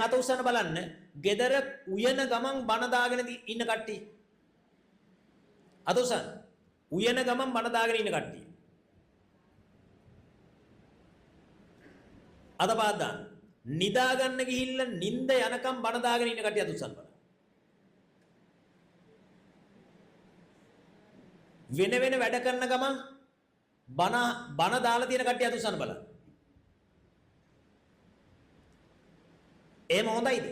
දැන් අත උස්සන්න බලන්න. ගෙදර උයන ගමන් බණ දාගෙන ඉන්න කට්ටිය. අත උස්සන්න. උයන ගමන් බණ දාගෙන ඉන්න කට්ටිය. අත පාත් දාන්න. නිදා ගන්න ගිහිල්ලා නිින්ද යනකම් බණ දාගෙන ඉන්න කට්ටිය අත උස්සන්න බලන්න. වෙන වෙන වැඩ කරන ගමන් බණ දාලා තියෙන කට්ටිය අත උස්සන්න බලන්න. එහෙම හොඳයිද?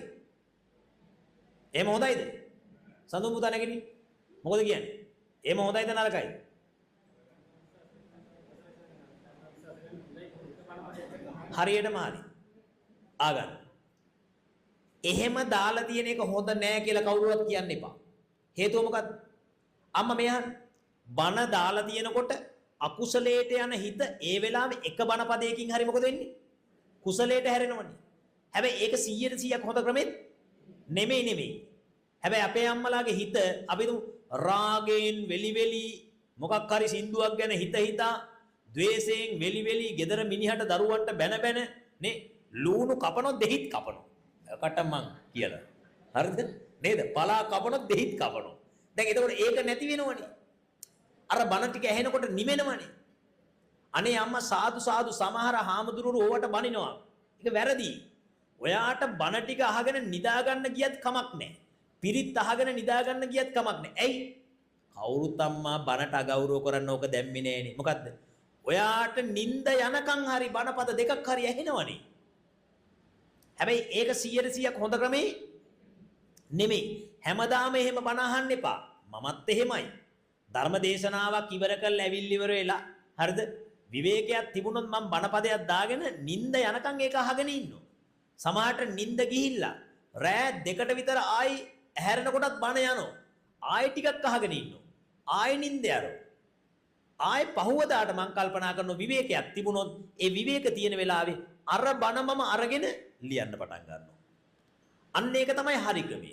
එහෙම හොඳයිද? සඳුන් පුතා නැගිටින්. මොකද කියන්නේ? එහෙම හොඳයිද නරකයිද? හරියටම හරි. ආගන්න. එහෙම දාලා තියෙන එක හොඳ නෑ කියලා කවුරුවත් කියන්න එපා. හේතුව මොකද්ද? අම්මා මෙහන් බණ දාලා තියෙනකොට අකුසලයට යන හිත ඒ වෙලාවේ එක බණ පදයකින් හරි මොකද වෙන්නේ? කුසලයට හැරෙනවනේ. හැබැයි ඒක 100% හොඳ ක්‍රමෙත් නෙමෙයි. හැබැයි අපේ අම්මලාගේ හිත අපි රාගයෙන් වෙලි මොකක් හරි සින්දුවක් ගැන හිතා ද්වේෂයෙන් වෙලි gedara මිනිහට දරුවන්ට බැන නේ ලූණු කපනොත් දෙහිත් කපනවා. කටමං කියලා. හරිද? නේද? පලා කපනොත් දෙහිත් කපනවා. දැන් එතකොට ඒක නැති වෙනවනේ. අර බණ ටික ඇහෙනකොට නිවෙනවනේ. අනේ අම්මා සාදු සමහර හාමුදුරුවෝ ඕවට බනිනවා. ඒක වැරදි. ඔයාට බණ ටික අහගෙන නිදා ගන්න ගියත් කමක් නැහැ. පිරිත් අහගෙන නිදා ගන්න ගියත් කමක් නැහැ. ඇයි? කවුරුත් අම්මා බණට අගෞරව කරන්න ඕක දැම්මේ නෑනේ. මොකද්ද? ඔයාට නිින්ද යනකම් හරි බණපද දෙකක් හරි ඇහෙනවනේ. හැබැයි ඒක 100% හොඳ ක්‍රමේ නෙමෙයි. හැමදාම එහෙම බණ අහන්න එපා. මමත් එහෙමයි. ධර්ම දේශනාවක් ඉවර කරලා ඇවිල්ලි ඉවර වෙලා හරිද? විවේකයක් තිබුණොත් මම බණපදයක් දාගෙන නිින්ද යනකම් ඒක අහගෙන ඉන්නවා. සමහරට නිින්ද ගිහිල්ලා රෑ 2ට විතර ආයි හැරෙන කොටත් බණ යනවා. ආයි ටිකක් අහගෙන ඉන්නවා. ආයි නිින්ද යනවා. ආයි පහුවදාට මම කල්පනා කරන විවේකයක් තිබුණොත් ඒ විවේක තියෙන වෙලාවේ අර බණ මම අරගෙන ලියන්න පටන් ගන්නවා. අන්න ඒක තමයි හරි ක්‍රමය.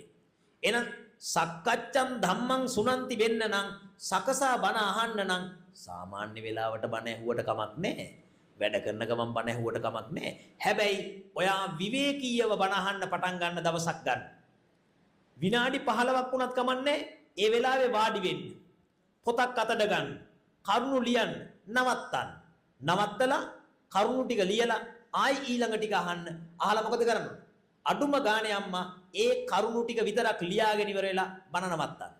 එහෙනම් සක්කච්ඡම් ධම්මං සුනන්ති වෙන්න නම් සකසා බණ අහන්න නම් සාමාන්‍ය වෙලාවට බණ ඇහුවට කමක් නැහැ. වැඩ කරන ගමන් බණ ඇහුවට කමක් නැහැ. හැබැයි ඔයා විවේකීයව බණ අහන්න පටන් ගන්න දවසක් ගන්න. විනාඩි 15ක් වුණත් කමක් නැහැ. ඒ වෙලාවේ වාඩි වෙන්න. පොතක් අතට ගන්න. කරුණු ලියන්න. නවත්තන්න. නවත්තලා කරුණු ටික ලියලා ආයි ඊළඟ ටික අහන්න. අහලා මොකද කරන්නේ? අඩුම ගානේ අම්මා ඒ කරුණු ටික විතරක් ලියාගෙන ඉවර වෙලා බණ නවත්තන්න.